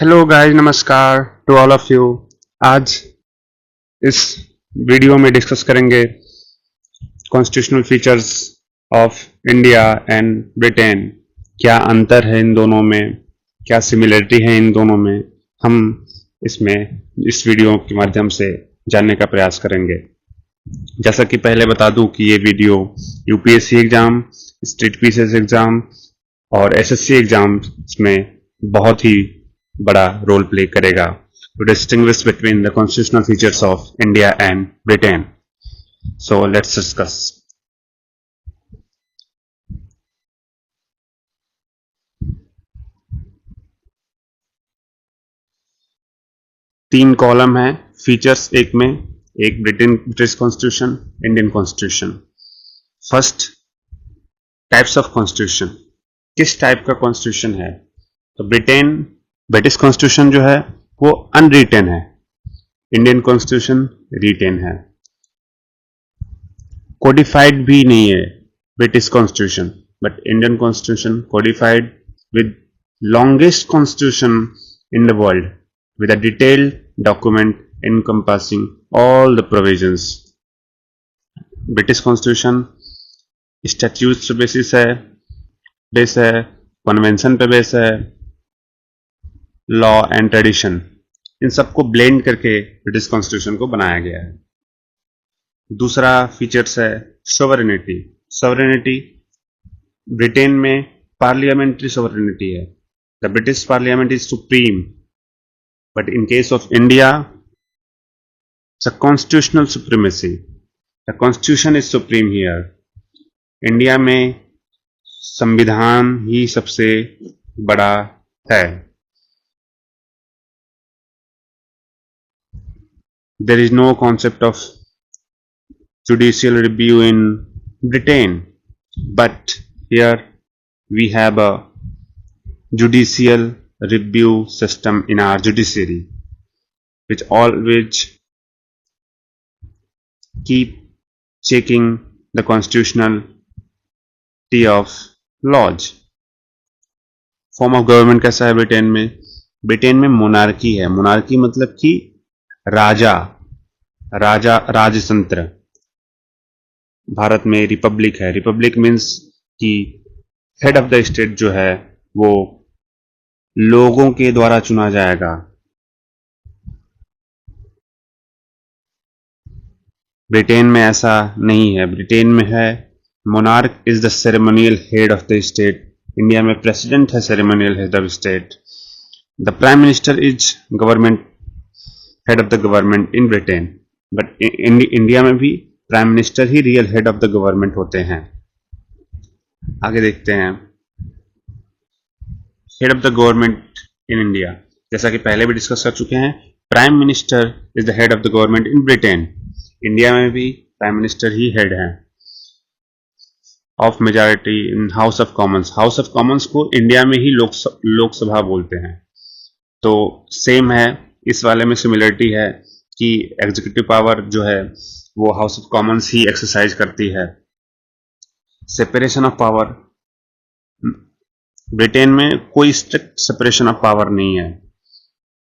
Hello guys, नमस्कार to all of you. आज इस वीडियो में डिस्कस करेंगे constitutional features of India and Britain. क्या अंतर है इन दोनों में, क्या सिमिलरिटी है इन दोनों में, हम इसमें इस वीडियो के माध्यम से जानने का प्रयास करेंगे। जैसा कि पहले बता दूं कि ये video UPSC exam, state PCS exam और एसएससी एग्जाम में बहुत ही बड़ा रोल प्ले करेगा to distinguish between the constitutional features of India and Britain. So let's discuss. तीन कॉलम है फीचर्स एक में, एक British constitution, Indian constitution. First, types of constitution. किस टाइप का कॉन्स्टिट्यूशन है? तो ब्रिटिश कॉन्स्टिट्यूशन जो है वो अनरिटेन है, इंडियन कॉन्स्टिट्यूशन रिटेन है। कोडिफाइड भी नहीं है British constitution, but Indian constitution codified with longest constitution in the world with a detailed document encompassing all the provisions. British constitution statutes पे बेस है, कन्वेंशन पे बेस है, law and tradition, इन सबको blend करके British constitution को बनाया गया है। दूसरा फीचर्स है सोवरेनिटी। सोवरेनिटी ब्रिटेन में पार्लियामेंट्री सोवरेनिटी है। The British parliament is supreme, but in case of India, it's a constitutional supremacy. The constitution is supreme here. India में संविधान ही सबसे बड़ा है। There is no concept of judicial review in Britain, but here we have a judicial review system in our judiciary, which always keep checking the constitutionality of laws. Form of government कैसा है Britain में? Britain में monarchy है। Monarchy मतलब कि राजतंत्र। भारत में Republic है। Republic means कि हेड ऑफ द स्टेट जो है वो लोगों के द्वारा चुना जाएगा। ब्रिटेन में ऐसा नहीं है। ब्रिटेन में है monarch is the ceremonial head of the state. India में प्रेसिडेंट है ceremonial head of state. The prime minister is government head of the government in Britain, but India में भी prime minister he real head of the government होते हैं। आगे देखते हैं head of the government in India. जैसा कि पहले भी डिस्कस कर चुके हैं, prime minister is the head of the government in Britain. India में भी प्राइम मिनिस्टर ही हेड है of majority in house of Commons. House of Commons को इंडिया में ही लोकसभा बोलते हैं। तो सेम है, इस वाले में सिमिलरिटी है कि एग्जीक्यूटिव पावर जो है वो house of Commons he exercise करती है। सेपरेशन ऑफ पावर, ब्रिटेन में कोई स्ट्रिक्ट सेपरेशन ऑफ पावर नहीं है।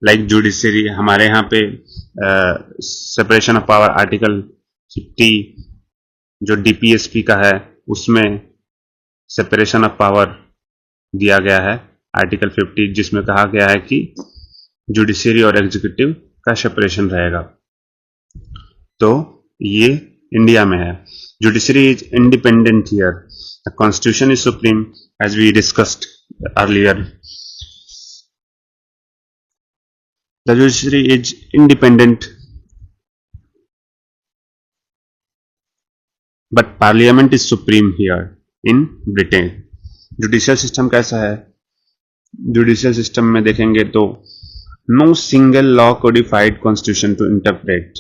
लाइक जुडिशरी, हमारे यहाँ पे सेपरेशन ऑफ पावर आर्टिकल 50 जो डीपीएसपी का है उसमें सेपरेशन ऑफ पावर दिया गया है। आर्टिकल 50 जिसमें कहा गया है कि जुडिशरी और एग्जीक्यूटिव का सेपरेशन रहेगा। तो ये इंडिया में है। Judiciary is independent here. The constitution is supreme as we discussed earlier. The judiciary is independent, but parliament is supreme here in Britain. Judicial system कैसा है? Judicial system में देखेंगे तो no single law codified constitution to interpret,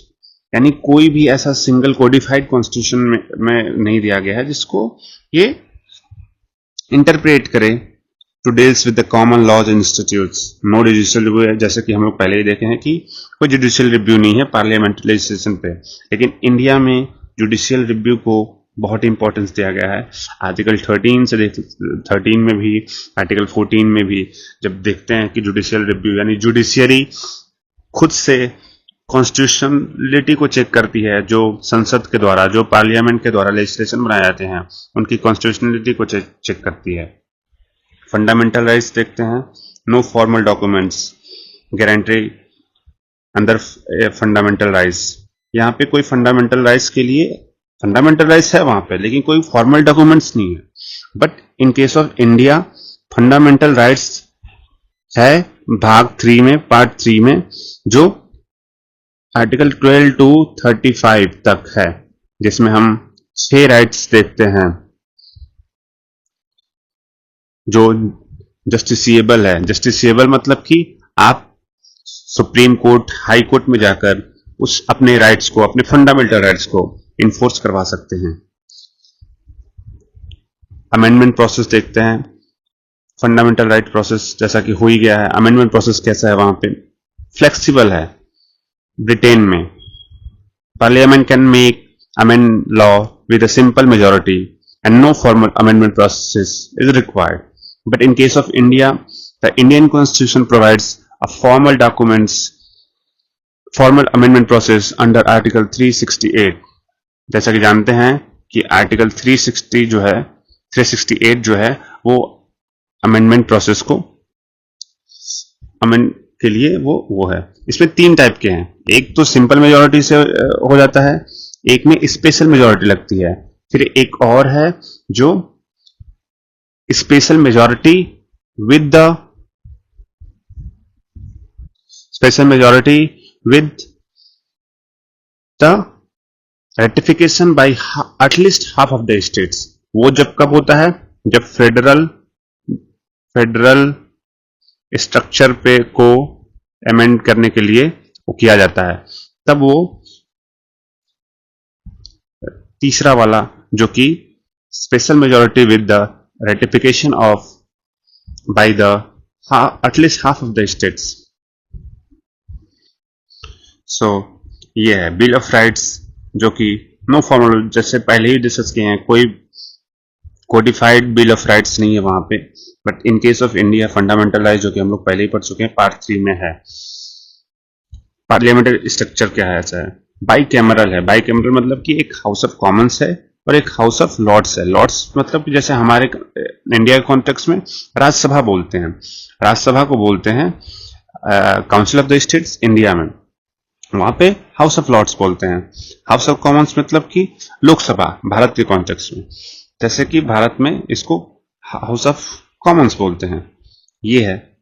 यानी कोई भी ऐसा single codified constitution में नहीं दिया गया है जिसको ये इंटरप्रेट करें to deals with the common laws institutes. No judicial review है, जैसे कि हम लोग पहले ही देखे हैं कि कोई जुडिशियल रिव्यू नहीं है पार्लियामेंट्री लेजिस्लेशन पे। लेकिन इंडिया में जुडिशियल रिव्यू को बहुत इंपॉर्टेंस दिया गया है। आर्टिकल 13 से 13 में भी, आर्टिकल 14 में भी जब देखते हैं कि जुडिशियल रिव्यू यानी जुडिशियरी खुद से कॉन्स्टिट्यूशनलिटी को चेक करती है, जो संसद के द्वारा, जो पार्लियामेंट के द्वारा लेजिस्लेशन बनाए जाते हैं उनकी कॉन्स्टिट्यूशनलिटी को चेक करती है। फंडामेंटल राइट्स देखते हैं, नो फॉर्मल डॉक्यूमेंट्स गारंटी अंदर फंडामेंटल राइट्स। यहाँ पे कोई फंडामेंटल राइट्स के लिए फंडामेंटल राइट्स है वहां पे, लेकिन कोई फॉर्मल डॉक्यूमेंट्स नहीं है। But in case of India fundamental rights है भाग 3 में, पार्ट 3 में, जो आर्टिकल 12 टू 35 तक है, जिसमें हम 6 राइट्स देखते हैं जो जस्टिसिएबल है। जस्टिसिएबल मतलब कि आप सुप्रीम कोर्ट, हाई कोर्ट में जाकर उस अपने राइट्स को, अपने फंडामेंटल राइट्स को इन्फोर्स करवा सकते हैं। अमेंडमेंट प्रोसेस देखते हैं, फंडामेंटल राइट प्रोसेस जैसा कि हो ही गया है। अमेंडमेंट प्रोसेस कैसा है वहां पे? फ्लेक्सिबल है। ब्रिटेन में parliament can make amend law with a simple majority and no formal amendment process is required. But in case of India, the Indian Constitution provides a formal amendment process under Article 368. जैसा कि जानते हैं कि article 368 जो है वो amendment process को amend के लिए वो है। इसमें 3 टाइप के हैं, एक तो सिंपल मेजॉरिटी से हो जाता है, एक में स्पेशल मेजॉरिटी लगती है, फिर एक और है जो special majority with the ratification bye at least half of the states. वो जब कब होता है? जब फेडरल स्ट्रक्चर पे को अमेंड करने के लिए वो किया जाता है, तब वो तीसरा वाला जो कि special majority with the ratification of by the at least half of the states. So ये है बिल ऑफ राइट्स, जो कि नो फॉर्मल, जैसे पहले ही डिस्कस किए हैं, कोई कोडिफाइड बिल ऑफ राइट्स नहीं है वहां पे। But in case of India fundamental rights, जो कि हम लोग पहले ही पढ़ चुके हैं, पार्ट 3 में है। पार्लियामेंटरी स्ट्रक्चर क्या है? ऐसा है, बाई कैमरल है। बाई कैमरल मतलब कि एक हाउस ऑफ कॉमन्स है और एक हाउस ऑफ लॉर्ड्स है। लॉर्ड्स मतलब कि जैसे हमारे इंडिया के कॉन्टेक्स्ट में राज्यसभा बोलते हैं, राज्यसभा को बोलते हैं council of the states India में, वहां पे हाउस ऑफ लॉर्ड्स बोलते हैं। हाउस ऑफ कॉमन्स मतलब कि लोकसभा भारत के कॉन्टेक्स्ट में, जैसे कि भारत में इसको हाउस ऑफ कॉमन्स बोलते हैं। ये है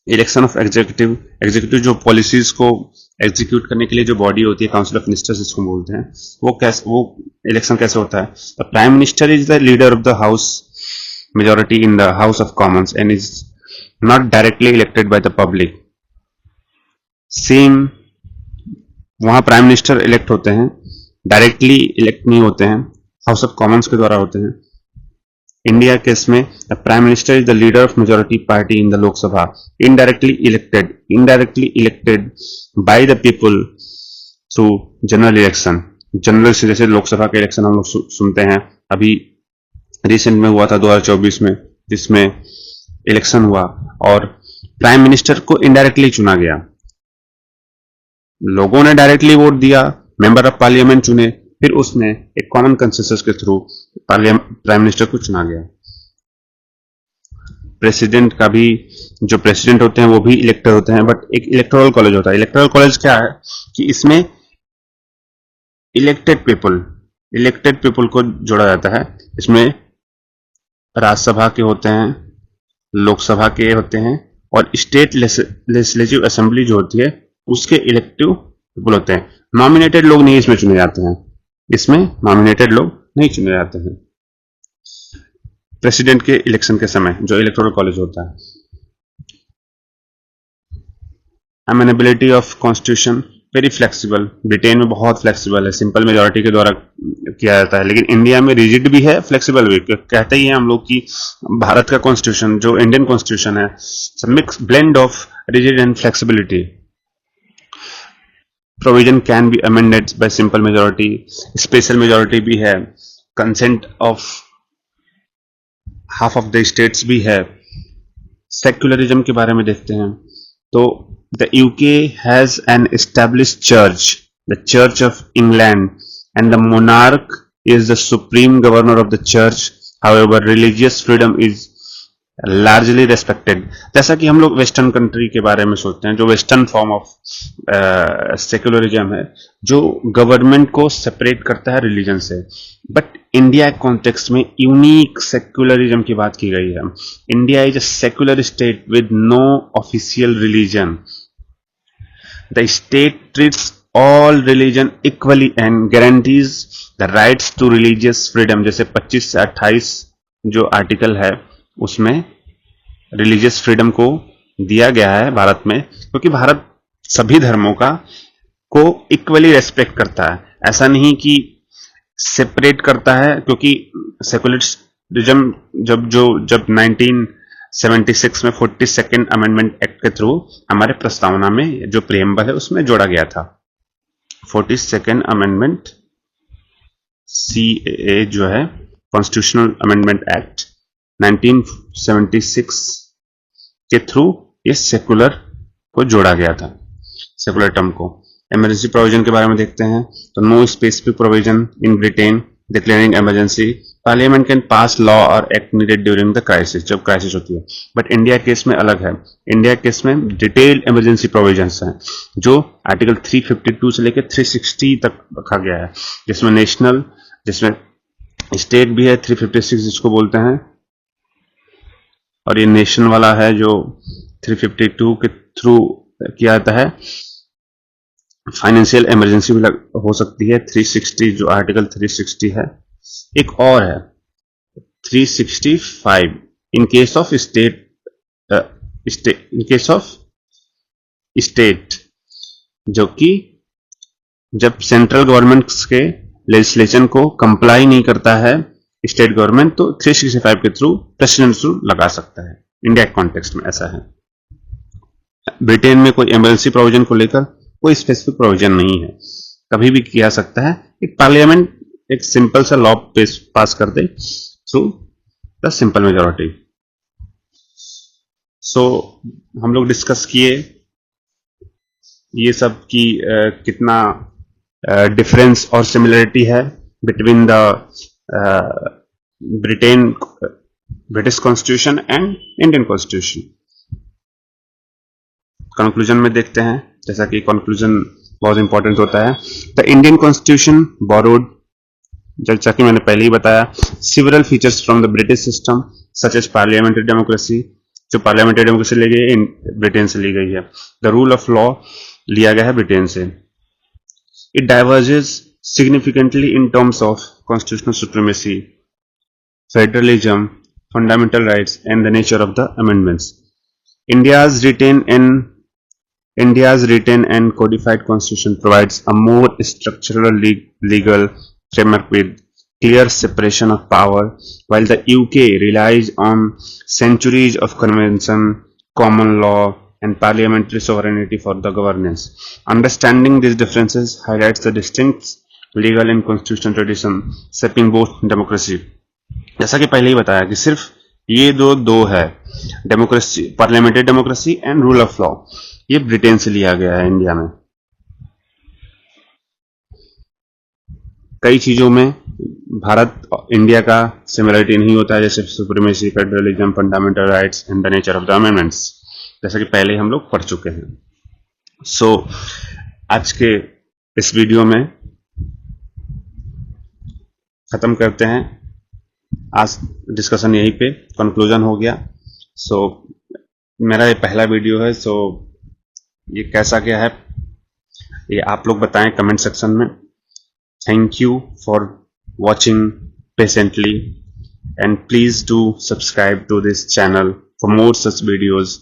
इलेक्शन ऑफ एग्जीक्यूटिव जो पॉलिसीज को एग्जीक्यूट करने के लिए जो बॉडी होती है, काउंसिल ऑफ मिनिस्टर्स इसको बोलते हैं। वो इलेक्शन कैसे होता है? The prime minister is the leader of the house majority in the house of Commons and is not directly elected by the public. Same वहां प्राइम मिनिस्टर इलेक्ट होते हैं, डायरेक्टली इलेक्ट नहीं होते हैं, हाउस ऑफ कॉमन्स के द्वारा होते हैं। इंडिया केस में the prime minister is the leader of majority party in the Lok Sabha, indirectly elected by the people through general election. General से जैसे लोकसभा के इलेक्शन हम लोग सुनते हैं, अभी रिसेंट में हुआ था 2024 में, जिसमें इलेक्शन हुआ और प्राइम मिनिस्टर को इनडायरेक्टली चुना गया। लोगों ने डायरेक्टली वोट दिया, मेंबर ऑफ पार्लियामेंट चुने, फिर उसमें एक कॉमन कंसेंसस के थ्रू प्राइम मिनिस्टर को चुना गया। प्रेसिडेंट का भी, जो प्रेसिडेंट होते हैं वो भी इलेक्टर होते हैं, बट एक इलेक्टोरल कॉलेज होता है। इलेक्टोरल कॉलेज क्या है कि इसमें इलेक्टेड पीपल को जोड़ा जाता है। इसमें राज्यसभा के होते हैं, लोकसभा के होते हैं, और स्टेट लेजिस्लेटिव असेंबली जो होती है उसके इलेक्टिव पीपल होते हैं। नॉमिनेटेड लोग नहीं इसमें चुने जाते हैं, इसमें नॉमिनेटेड लोग नहीं चुने जाते हैं प्रेसिडेंट के इलेक्शन के समय, जो इलेक्टोरल कॉलेज होता है। Amenability of constitution very flexible. Britain में बहुत फ्लेक्सिबल है, सिंपल मेजॉरिटी के द्वारा किया जाता है, लेकिन इंडिया में रिजिड भी है, फ्लेक्सिबल भी। कहते ही हैं हम लोग कि भारत का कॉन्स्टिट्यूशन, जो इंडियन कॉन्स्टिट्यूशन है, mix blend of rigid and flexibility. Provision can be amended bye simple majority, special majority भी है, consent of half of the states भी है। सेक्युलरिज्म के बारे में देखते हैं तो the UK has an established church, the church of England, and the monarch is the supreme governor of the church. However, religious freedom is largely respected. जैसा कि हम लोग वेस्टर्न कंट्री के बारे में सोचते हैं, जो वेस्टर्न फॉर्म ऑफ सेक्युलरिज्म है, जो गवर्नमेंट को सेपरेट करता है रिलीजन से, बट इंडिया कॉन्टेक्स्ट में यूनिक सेक्युलरिज्म की बात की गई है। India is a secular state with no official religion. The state treats all religion equally and guarantees the rights to religious freedom। जैसे 25 से 28 जो आर्टिकल है उसमें रिलीजियस फ्रीडम को दिया गया है भारत में, क्योंकि भारत सभी धर्मों का को इक्वली रेस्पेक्ट करता है। ऐसा नहीं कि सेपरेट करता है, क्योंकि सेकुलरिज्म जब 1976 में 42nd अमेंडमेंट एक्ट के थ्रू हमारे प्रस्तावना में जो प्रियम्बल है उसमें जोड़ा गया था। 42nd अमेंडमेंट CAA जो है कॉन्स्टिट्यूशनल अमेंडमेंट एक्ट 1976 के थ्रू ये सेकुलर को जोड़ा गया था, सेकुलर टर्म को। इमरजेंसी प्रोविजन के बारे में देखते हैं तो no specific provision in Britain declaring emergency. Parliament can pass law और act needed during the crisis, जब क्राइसिस होती है। बट इंडिया केस में अलग है। इंडिया केस में डिटेल्ड इमरजेंसी प्रोविजंस हैं जो आर्टिकल 352 से लेकर 360 तक रखा गया है, जिसमें नेशनल, जिसमें स्टेट भी है 356 जिसको बोलते हैं, और ये नेशन वाला है जो 352 के थ्रू किया जाता है। फाइनेंशियल इमरजेंसी भी हो सकती है 360, जो आर्टिकल 360 है। एक और है 365 इन केस ऑफ स्टेट, जो कि जब सेंट्रल गवर्नमेंट के लेजिस्लेशन को कंप्लाई नहीं करता है स्टेट गवर्नमेंट, तो 365 के थ्रू प्रेसिडेंट रूल लगा सकता है। इंडिया के कॉन्टेक्स्ट में ऐसा है। ब्रिटेन में कोई इमरजेंसी प्रोविजन को लेकर कोई स्पेसिफिक प्रोविजन नहीं है, कभी भी किया सकता है। एक पार्लियामेंट एक सिंपल सा लॉ पास कर दे थ्रू द सिंपल मेजॉरिटी। सो हम लोग डिस्कस किए ये सब कि कितना डिफरेंस और सिमिलरिटी है between the British constitution and Indian constitution. Conclusion में देखते हैं, जैसा कि कंक्लूजन बहुत इंपॉर्टेंट होता है। द इंडियन कॉन्स्टिट्यूशन बोरोड, जैसा कि मैंने पहले ही बताया, several features from the British system such as parliamentary democracy, जो पार्लियामेंट्री डेमोक्रेसी ली गई है ब्रिटेन से ली गई है। द रूल ऑफ लॉ लिया गया है ब्रिटेन से। It diverges significantly in terms of constitutional supremacy, federalism, fundamental rights and the nature of the amendments. India's written and codified constitution provides a more structural legal framework with clear separation of power, while the UK relies on centuries of convention, common law, and parliamentary sovereignty for the governance. Understanding these differences highlights the distinct legal and constitutional tradition shaping both democracy. जैसा कि पहले ही बताया कि सिर्फ ये दो है, democracy, parliamentary democracy and rule of law, ये ब्रिटेन से लिया गया है इंडिया में। कई चीजों में भारत इंडिया का सिमिलरिटी नहीं होता है, जैसे supremacy, federalism, fundamental rights and the nature of the amendments, जैसा कि पहले हम लोग पढ़ चुके हैं। सो आज के इस वीडियो में खत्म करते हैं। आज डिस्कशन यहीं पे कंक्लूजन हो गया। सो मेरा ये पहला वीडियो है, सो ये कैसा क्या है ये आप लोग बताएं कमेंट सेक्शन में। Thank you for watching patiently and please do subscribe to this channel for more such videos.